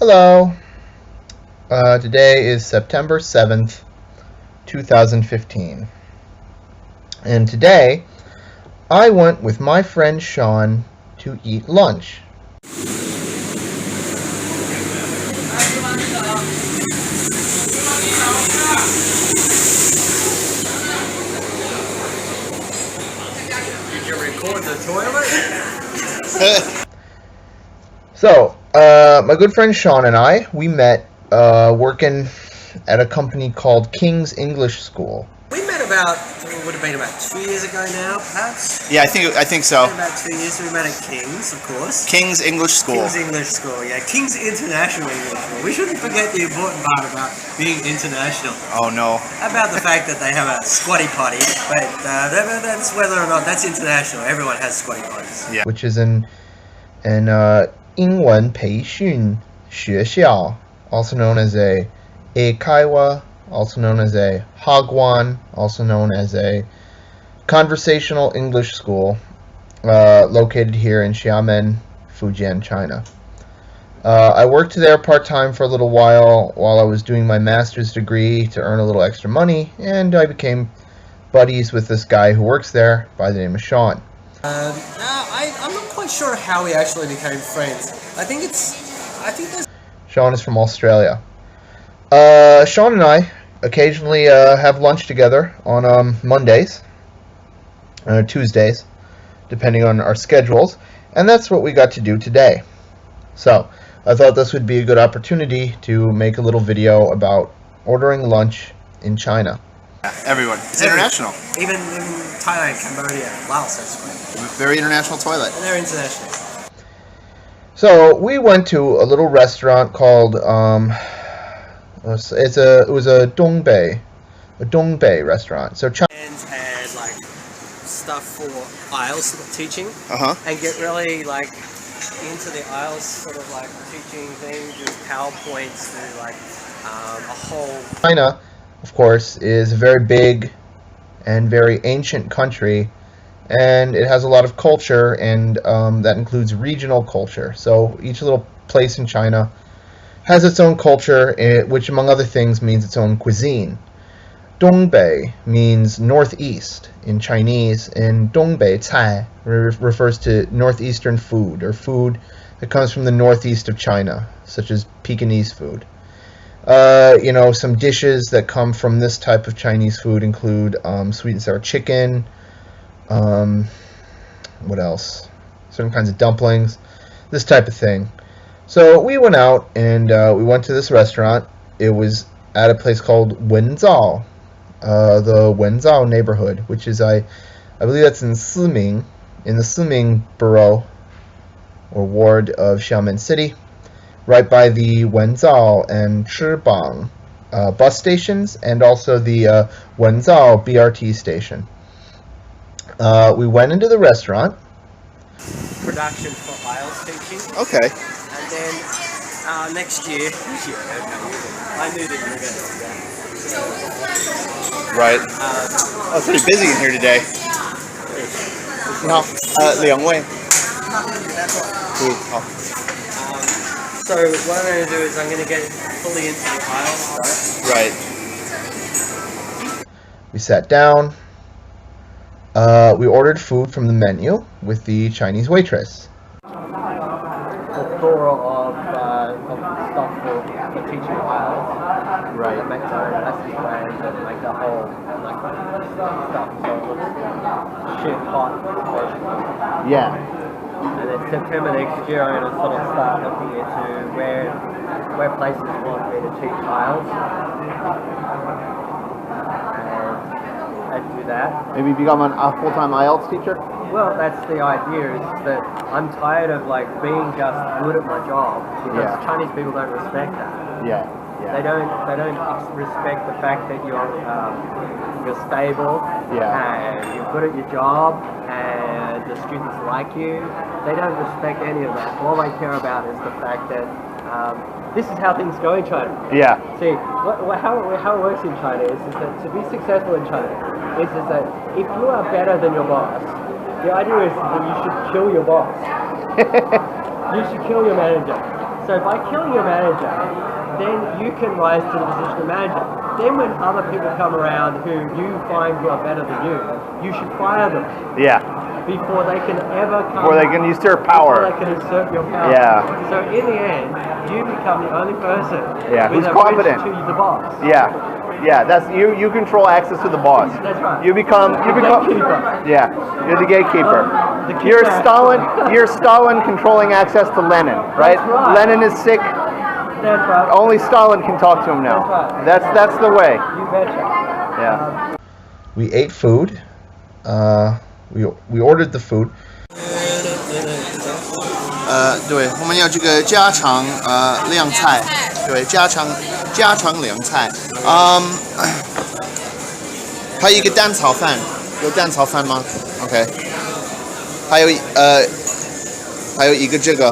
Hello. Today is September 7th, 2015. And today, I went with my friend Sean to eat lunch. Did you record the toilet? So, my good friend Sean and I, we met working at a company called King's English School. We met about, it would have been about 2 years ago now, perhaps. Yeah, I think so. About 2 years, we met at King's, of course. King's English School. King's English School, yeah. King's International English School. We shouldn't forget the important part about being international. Oh no. About the fact that they have a squatty potty, but that's whether or not that's international. Everyone has squatty potties. Yeah. Which is an 英文培训学校, also known as a Eikaiwa, also known as a Hagwon, also known as a conversational English school, located here in Xiamen, Fujian, China. I worked there part-time for a little while I was doing my master's degree to earn a little extra money, and I became buddies with this guy who works there by the name of Sean. I'm not quite sure how we actually became friends. I think there's... Sean is from Australia. Sean and I occasionally have lunch together on Mondays, Tuesdays, depending on our schedules, and that's what we got to do today. So, I thought this would be a good opportunity to make a little video about ordering lunch in China. Everyone. It's international. Even Thailand, Cambodia, Laos, that's great. Very international toilet. And they're international. So we went to a little restaurant called it was a Dongbei restaurant. So China And like stuff for IELTS sort of teaching. And get really like into the IELTS sort of like teaching things, do PowerPoints, do like a whole... China, of course, is a very big and very ancient country, and it has a lot of culture, and that includes regional culture. So each little place in China has its own culture, which among other things means its own cuisine. Dongbei means northeast in Chinese, and Dongbei cai refers to northeastern food, or food that comes from the northeast of China, such as Pekingese food. Some dishes that come from this type of Chinese food include sweet and sour chicken, what else? Certain kinds of dumplings, this type of thing. So we went out and we went to this restaurant. It was at a place called Wenzhou, the Wenzhou neighborhood, which is, I believe that's in Siming, in the Siming borough or ward of Xiamen City, right by the Wenzhou and Chibang bus stations, and also the Wenzhou BRT station. We went into the restaurant. Production for IELTS teaching. Okay. And then next year, I knew that you were going to do that. Right. It's pretty busy in here today. No, 2位. So what I'm going to do is I'm going to get fully into the IELTS, Right. We sat down. We ordered food from the menu with the Chinese waitress. Plethora of stuff for teaching IELTS. Right. They make their own lesson plans and make the whole like stuff. So it looks shit hot. Yeah. And then September next year, I'm going to sort of start looking into where places want me to teach IELTS. And do that. Maybe become a full-time IELTS teacher? Well, that's the idea, is that I'm tired of like being just good at my job, because Chinese people don't respect that. Yeah. They don't respect the fact that you're stable, and you're good at your job, and the students like you. They don't respect any of that. All they care about is the fact that this is how things go in China. Yeah. See, how it works in China is that to be successful in China is that if you are better than your boss, the idea is that you should kill your boss. You should kill your manager. So by killing your manager, then you can rise to the position of manager. Then when other people come around who you find who are better than you should fire them. Yeah. Before they can ever come. Before they can usurp power. Before they can usurp your power. Yeah. So in the end, you become the only person. Who's with a confident. bridge to the boss. Yeah. That's you. You control access to the boss. That's right. You become. Gatekeeper. Yeah. You're the gatekeeper. You're kidnapper. You're Stalin controlling access to Lenin, right? That's right. Lenin is sick. That's right. Only Stalin can talk to him now. That's right. That's the way. You betcha. Yeah. We ate food. We ordered the food. 对，我们要这个家常凉菜，对，家常凉菜。还有一个蛋炒饭，有蛋炒饭吗 ？OK。还有一个这个，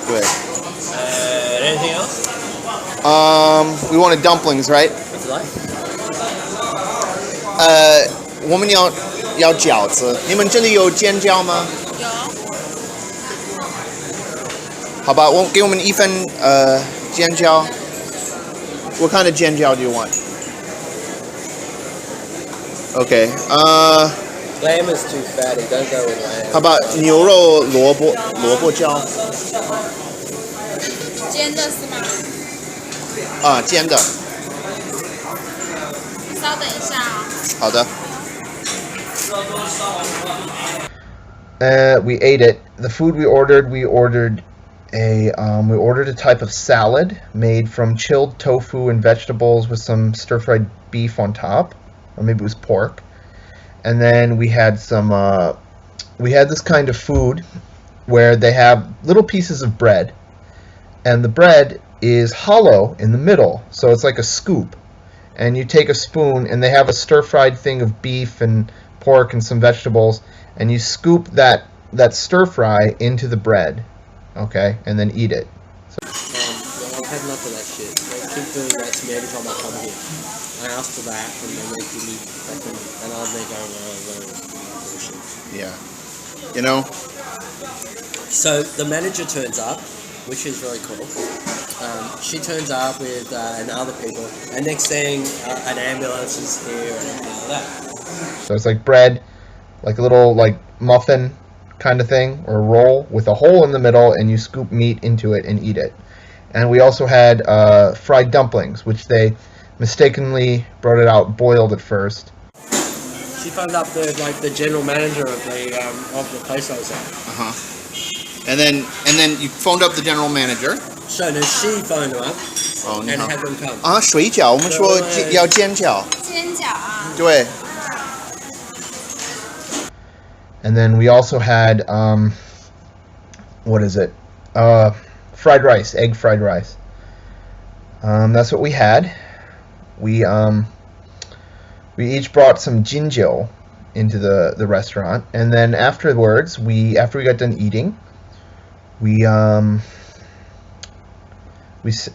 对。Anything else? We wanted dumplings, right? Would you like? 我们要饺子，你们这里有尖椒吗？有。好吧，给我们一份尖椒。What kind of 尖椒 do you want? Okay. Lamb is too fatty. Don't go with lamb. How about 牛肉萝卜椒？煎的是吗？煎的。稍等一下啊。好的。We ate it. The food we ordered a type of salad made from chilled tofu and vegetables with some stir-fried beef on top, or maybe it was pork. And then we had this kind of food where they have little pieces of bread, and the bread is hollow in the middle, so it's like a scoop. And you take a spoon, and they have a stir-fried thing of beef and pork and some vegetables, and you scoop that stir-fry into the bread, okay, and then eat it. I've had enough of that shit. They keep doing that to me every time I come here. I ask for that, and then they give me fucking, and I'm there going, bullshit. Yeah. You know. So the manager turns up, which is very cool. She turns up with other people, and next thing, an ambulance is here and everything like that. So it's like bread, like a little like muffin kind of thing, or a roll with a hole in the middle, and you scoop meat into it and eat it. And we also had fried dumplings, which they mistakenly brought it out boiled at first. She phoned up the general manager of the place I was at. And then you phoned up the general manager. So then she phoned them up and had them come. 水饺，我们说要煎饺。煎饺啊。对。And then we also had what is it? Fried rice, egg fried rice. That's what we had. We each brought some jinjiu into the restaurant, and then afterwards, after we got done eating, we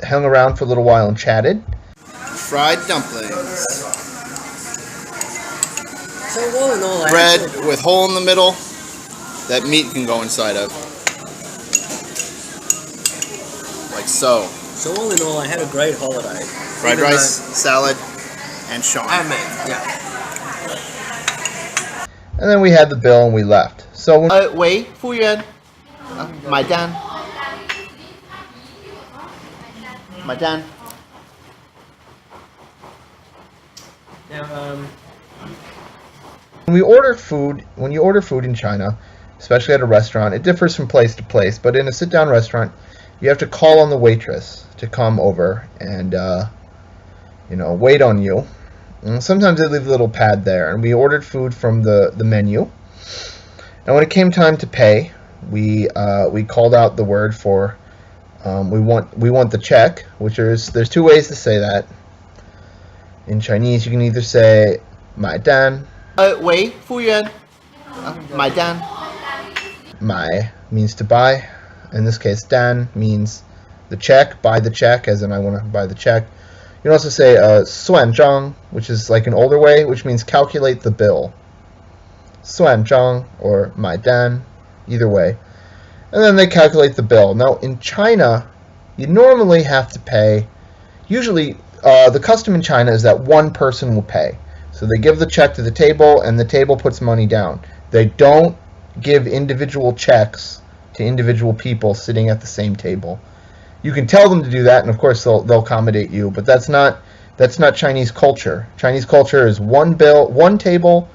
hung around for a little while and chatted. Fried dumplings. So all in all, bread with hole in the middle that meat can go inside of. Like so. So all in all, I had a great holiday. Fried rice, salad, and Sean. And me, yeah. And then we had the bill and we left. So when 喂，服务员，买单。买单。 Now, when you order food in China, especially at a restaurant, it differs from place to place, but in a sit-down restaurant, you have to call on the waitress to come over and wait on you. And sometimes they leave a little pad there, and we ordered food from the menu. And when it came time to pay, we called out the word for we want the check, there's two ways to say that. In Chinese, you can either say 买单. 喂，服务员，买单。买 means to buy. In this case, dan means the check, buy the check, as in I want to buy the check. You can also say 算账, which is like an older way, which means calculate the bill. 算账 or 买单, either way. and then they calculate the bill. Now, in China, you normally have to pay, usually the custom in China is that one person will pay. So they give the check to the table, and the table puts money down. They don't give individual checks to individual people sitting at the same table. You can tell them to do that, and of course they'll accommodate you, but that's not Chinese culture. Chinese culture is one bill, one table,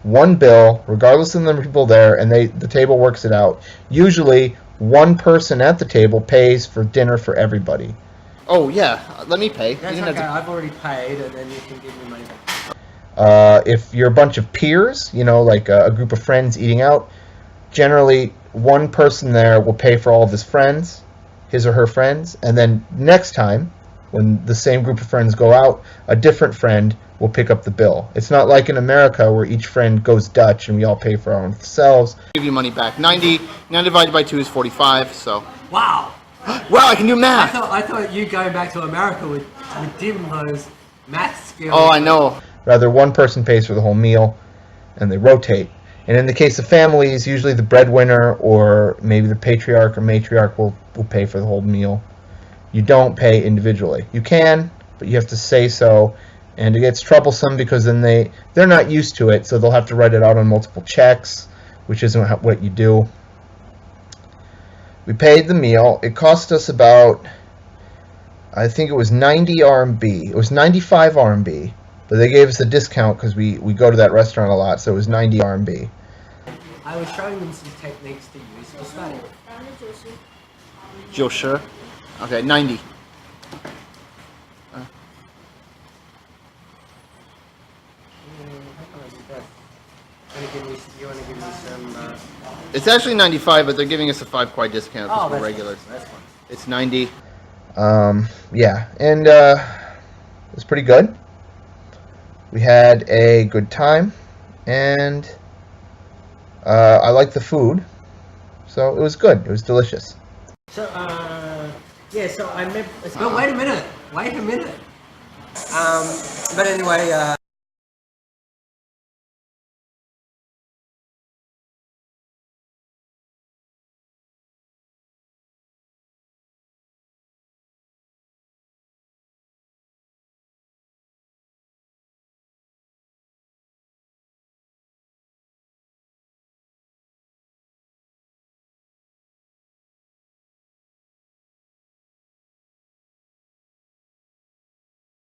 one bill, regardless of the number of people there, and the table works it out. Usually, one person at the table pays for dinner for everybody. Oh yeah, let me pay. That's okay, I've already paid, and then you can give me money back. If you're a bunch of peers, like a group of friends eating out, generally one person there will pay for all of his friends, his or her friends, and then next time, when the same group of friends go out, a different friend will pick up the bill. It's not like in America where each friend goes Dutch and we all pay for our own selves. Give you money back. 90 divided by 2 is 45, so. Wow! Wow, I can do math! I thought you going back to America would dim those math skills. Oh, I know. Rather, one person pays for the whole meal, and they rotate. And in the case of families, usually the breadwinner or maybe the patriarch or matriarch will pay for the whole meal. You don't pay individually. You can, but you have to say so, and it gets troublesome because then they're not used to it, so they'll have to write it out on multiple checks, which isn't what you do. We paid the meal. It cost us about, I think it was 90 RMB. It was 95 RMB. But they gave us a discount because we go to that restaurant a lot, so it was 90 RMB. I was showing them some techniques to use for study. 90. Okay, 90. You want to give me some... It's actually 95, but they're giving us a 5 kuai discount because we're that's regulars. Fine. That's fine. It's 90. Yeah, and it was pretty good. We had a good time, and I liked the food, so it was good. It was delicious. So, yeah, so I met... But wait a minute! But anyway,